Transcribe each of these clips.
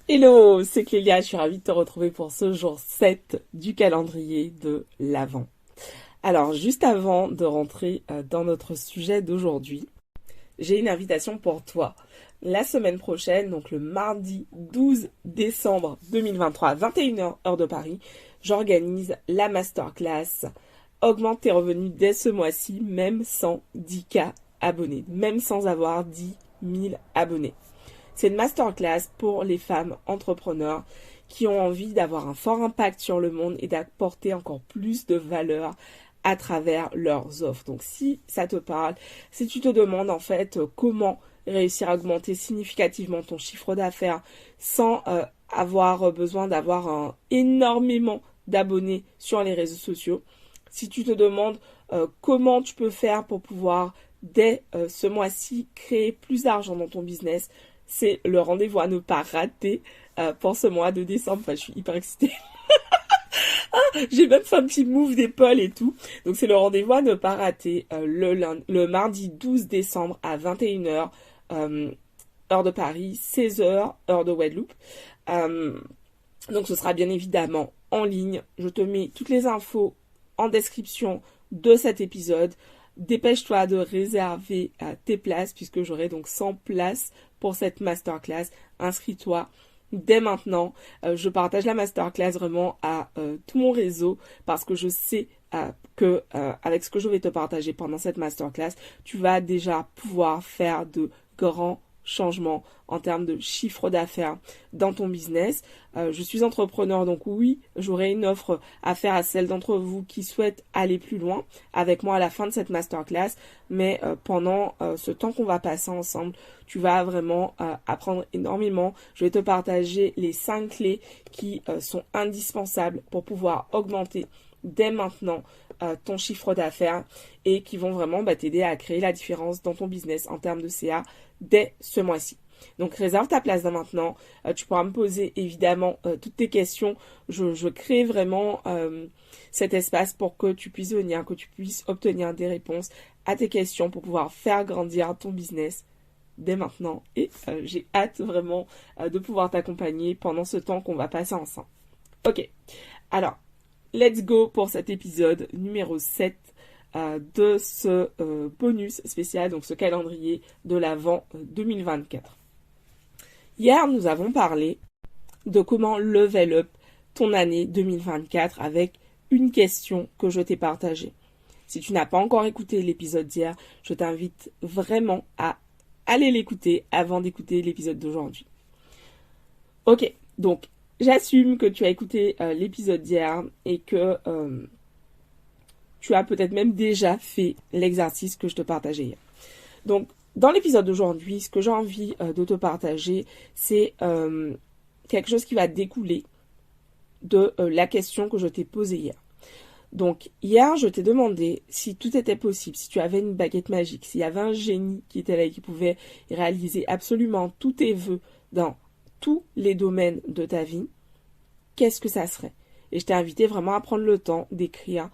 Hello, c'est Clélia, je suis ravie de te retrouver pour ce jour 7 du calendrier de l'Avent. Alors, juste avant de rentrer dans notre sujet d'aujourd'hui, j'ai une invitation pour toi. La semaine prochaine, donc le mardi 12 décembre 2023, à 21h heure de Paris, j'organise la masterclass Augmente tes revenus dès ce mois-ci, même sans 10K abonnés, même sans avoir 10 000 abonnés. C'est une masterclass pour les femmes entrepreneurs qui ont envie d'avoir un fort impact sur le monde et d'apporter encore plus de valeur à travers leurs offres. Donc si ça te parle, si tu te demandes en fait comment réussir à augmenter significativement ton chiffre d'affaires sans avoir besoin d'avoir énormément d'abonnés sur les réseaux sociaux, si tu te demandes comment tu peux faire pour pouvoir dès ce mois-ci créer plus d'argent dans ton business, c'est le rendez-vous à ne pas rater pour ce mois de décembre. Enfin, je suis hyper excitée. J'ai même fait un petit move d'épaule et tout. Donc c'est le rendez-vous à ne pas rater le mardi 12 décembre à 21h, heure de Paris, 16h, heure de Guadeloupe. Euh, donc ce sera bien évidemment en ligne. Je te mets toutes les infos en description de cet épisode. Dépêche-toi de réserver tes places puisque j'aurai donc 100 places pour cette masterclass. Inscris-toi dès maintenant. Je partage la masterclass vraiment à tout mon réseau parce que je sais que avec ce que je vais te partager pendant cette masterclass, tu vas déjà pouvoir faire de grands changement en termes de chiffre d'affaires dans ton business. Je suis entrepreneur, donc oui, j'aurai une offre à faire à celles d'entre vous qui souhaitent aller plus loin avec moi à la fin de cette masterclass. Mais pendant ce temps qu'on va passer ensemble, tu vas vraiment apprendre énormément. Je vais te partager les 5 clés qui sont indispensables pour pouvoir augmenter dès maintenant ton chiffre d'affaires et qui vont vraiment t'aider à créer la différence dans ton business en termes de CA dès ce mois-ci. Donc réserve ta place dès maintenant. Tu pourras me poser évidemment toutes tes questions. Je crée vraiment cet espace pour que tu puisses venir, que tu puisses obtenir des réponses à tes questions pour pouvoir faire grandir ton business dès maintenant. Et j'ai hâte vraiment de pouvoir t'accompagner pendant ce temps qu'on va passer ensemble. Ok, alors let's go pour cet épisode numéro 7 de ce bonus spécial, donc ce calendrier de l'Avent 2024. Hier, nous avons parlé de comment level up ton année 2024 avec une question que je t'ai partagée. Si tu n'as pas encore écouté l'épisode d'hier, je t'invite vraiment à aller l'écouter avant d'écouter l'épisode d'aujourd'hui. Ok, donc j'assume que tu as écouté l'épisode d'hier et que tu as peut-être même déjà fait l'exercice que je te partageais hier. Donc, dans l'épisode d'aujourd'hui, ce que j'ai envie de te partager, c'est quelque chose qui va découler de la question que je t'ai posée hier. Donc, hier, je t'ai demandé si tout était possible, si tu avais une baguette magique, s'il y avait un génie qui était là et qui pouvait réaliser absolument tous tes vœux dans tous les domaines de ta vie, qu'est-ce que ça serait? Et je t'ai invité vraiment à prendre le temps d'écrire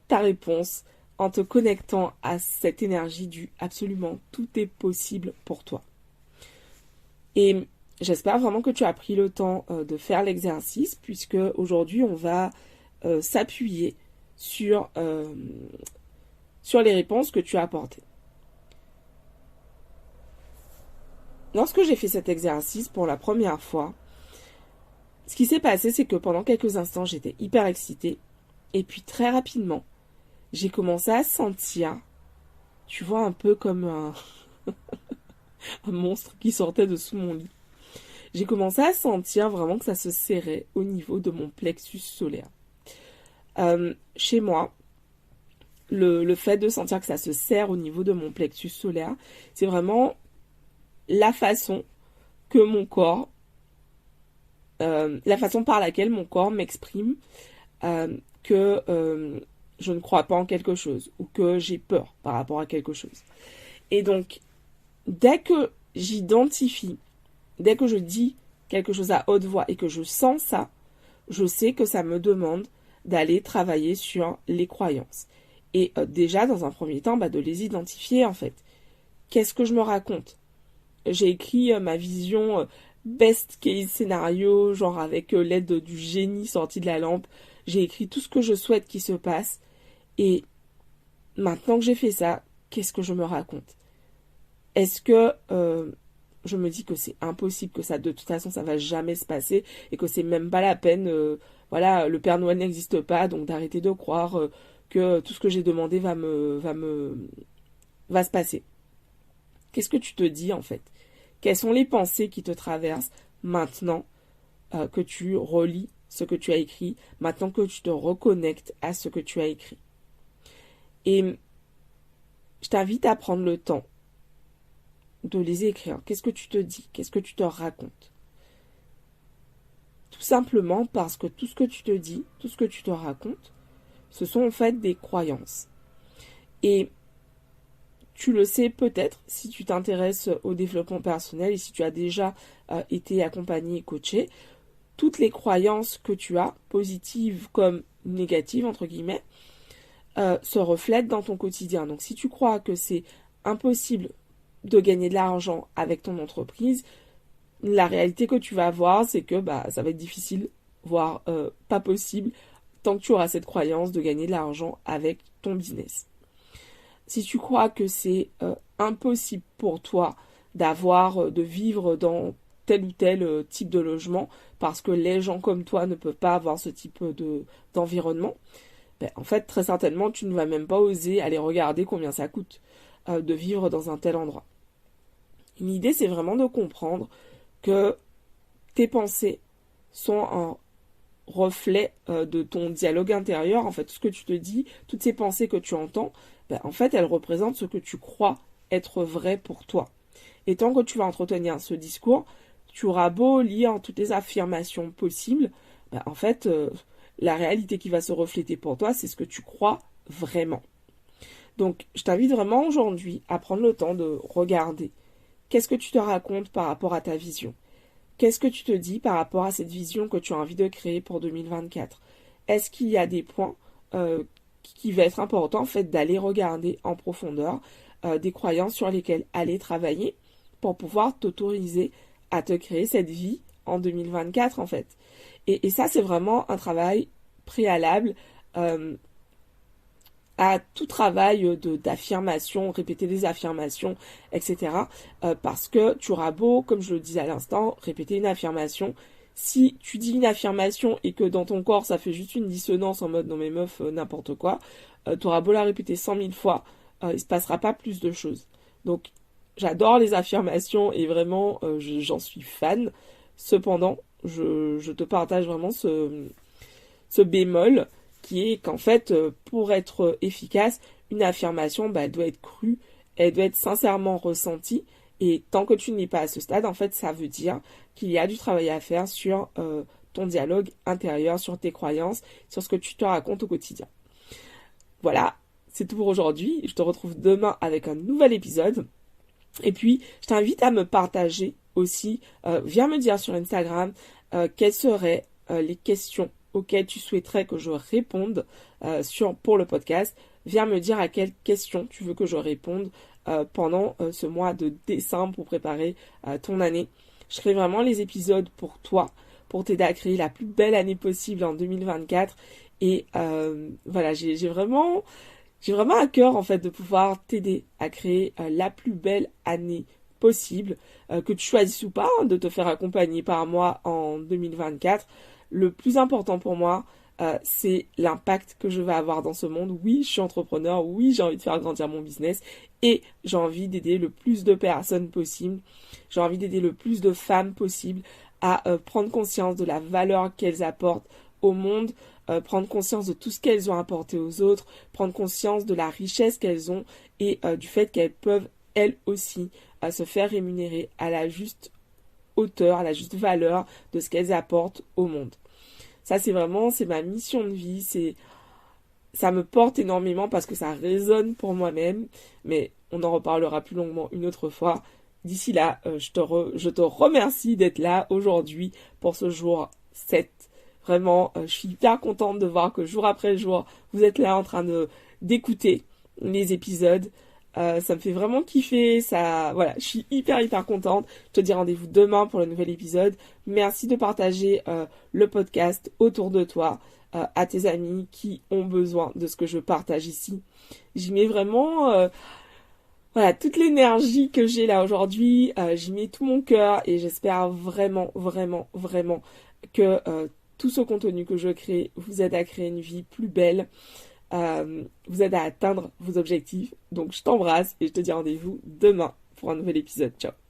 ta réponse en te connectant à cette énergie du absolument tout est possible pour toi. Et j'espère vraiment que tu as pris le temps de faire l'exercice puisque aujourd'hui on va s'appuyer sur les réponses que tu as apportées. Lorsque j'ai fait cet exercice pour la première fois, ce qui s'est passé, c'est que pendant quelques instants, j'étais hyper excitée. Et puis très rapidement, j'ai commencé à sentir, tu vois, un peu comme un monstre qui sortait de sous mon lit. J'ai commencé à sentir vraiment que ça se serrait au niveau de mon plexus solaire. Chez moi, le fait de sentir que ça se serre au niveau de mon plexus solaire, c'est vraiment la façon que mon corps, la façon par laquelle mon corps m'exprime que je ne crois pas en quelque chose ou que j'ai peur par rapport à quelque chose. Et donc, dès que j'identifie, dès que je dis quelque chose à haute voix et que je sens ça, je sais que ça me demande d'aller travailler sur les croyances. Et déjà, dans un premier temps, de les identifier en fait. Qu'est-ce que je me raconte? J'ai écrit ma vision best case scénario, genre avec l'aide du génie sorti de la lampe. J'ai écrit tout ce que je souhaite qu'il se passe. Et maintenant que j'ai fait ça, qu'est-ce que je me raconte? Est-ce que je me dis que c'est impossible, que ça de toute façon ça va jamais se passer et que c'est même pas la peine, voilà, le Père Noël n'existe pas, donc d'arrêter de croire que tout ce que j'ai demandé va se passer. Qu'est-ce que tu te dis en fait? Quelles sont les pensées qui te traversent maintenant que tu relis ce que tu as écrit, maintenant que tu te reconnectes à ce que tu as écrit? Et je t'invite à prendre le temps de les écrire. Qu'est-ce que tu te dis? Qu'est-ce que tu te racontes? Tout simplement parce que tout ce que tu te dis, tout ce que tu te racontes, ce sont en fait des croyances. Et tu le sais peut-être si tu t'intéresses au développement personnel et si tu as déjà été accompagné et coaché, toutes les croyances que tu as, positives comme négatives, entre guillemets, se reflètent dans ton quotidien. Donc si tu crois que c'est impossible de gagner de l'argent avec ton entreprise, la réalité que tu vas avoir, c'est que ça va être difficile, voire pas possible, tant que tu auras cette croyance de gagner de l'argent avec ton business. Si tu crois que c'est impossible pour toi de vivre dans tel ou tel type de logement, parce que les gens comme toi ne peuvent pas avoir ce type d'environnement, en fait, très certainement, tu ne vas même pas oser aller regarder combien ça coûte de vivre dans un tel endroit. L'idée, c'est vraiment de comprendre que tes pensées sont un reflet de ton dialogue intérieur. En fait, tout ce que tu te dis, toutes ces pensées que tu entends, en fait, elles représentent ce que tu crois être vrai pour toi. Et tant que tu vas entretenir ce discours, tu auras beau lire toutes les affirmations possibles, en fait, la réalité qui va se refléter pour toi, c'est ce que tu crois vraiment. Donc, je t'invite vraiment aujourd'hui à prendre le temps de regarder qu'est-ce que tu te racontes par rapport à ta vision. Qu'est-ce que tu te dis par rapport à cette vision que tu as envie de créer pour 2024? Est-ce qu'il y a des points qui va être important en fait d'aller regarder en profondeur, des croyances sur lesquelles aller travailler pour pouvoir t'autoriser à te créer cette vie en 2024 en fait. Et ça c'est vraiment un travail préalable à tout travail d'affirmation, répéter des affirmations, etc. Parce que tu auras beau, comme je le disais à l'instant, répéter une affirmation. Si tu dis une affirmation et que dans ton corps ça fait juste une dissonance en mode non mais meuf, n'importe quoi, tu auras beau la répéter 100 000 fois, il se passera pas plus de choses. Donc j'adore les affirmations et vraiment j'en suis fan. Cependant, je te partage vraiment ce bémol qui est qu'en fait, pour être efficace, une affirmation, elle doit être crue, elle doit être sincèrement ressentie. Et tant que tu n'es pas à ce stade, en fait, ça veut dire qu'il y a du travail à faire sur ton dialogue intérieur, sur tes croyances, sur ce que tu te racontes au quotidien. Voilà, c'est tout pour aujourd'hui. Je te retrouve demain avec un nouvel épisode. Et puis, je t'invite à me partager aussi, viens me dire sur Instagram quelles seraient les questions auxquelles tu souhaiterais que je réponde pour le podcast. Viens me dire à quelles questions tu veux que je réponde pendant ce mois de décembre pour préparer ton année. Je crée vraiment les épisodes pour toi, pour t'aider à créer la plus belle année possible en 2024. Et voilà, j'ai vraiment à cœur en fait de pouvoir t'aider à créer la plus belle année possible, que tu choisisses ou pas, de te faire accompagner par moi en 2024. Le plus important pour moi, c'est l'impact que je vais avoir dans ce monde. Oui, je suis entrepreneur, oui, j'ai envie de faire grandir mon business et j'ai envie d'aider le plus de personnes possible. J'ai envie d'aider le plus de femmes possible à prendre conscience de la valeur qu'elles apportent au monde, prendre conscience de tout ce qu'elles ont apporté aux autres, prendre conscience de la richesse qu'elles ont et du fait qu'elles peuvent elles aussi se faire rémunérer à la juste hauteur, à la juste valeur de ce qu'elles apportent au monde. Ça c'est ma mission de vie, ça me porte énormément parce que ça résonne pour moi-même, mais on en reparlera plus longuement une autre fois. D'ici là, je te remercie d'être là aujourd'hui pour ce jour 7. Vraiment, je suis hyper contente de voir que jour après jour, vous êtes là en train d'écouter les épisodes. Ça me fait vraiment kiffer, ça, voilà, je suis hyper contente. Je te dis rendez-vous demain pour le nouvel épisode. Merci de partager le podcast autour de toi, à tes amis qui ont besoin de ce que je partage ici. J'y mets vraiment, voilà, toute l'énergie que j'ai là aujourd'hui, j'y mets tout mon cœur et j'espère vraiment que tout ce contenu que je crée vous aide à créer une vie plus belle, vous aide à atteindre vos objectifs. Donc je t'embrasse et je te dis rendez-vous demain pour un nouvel épisode. Ciao.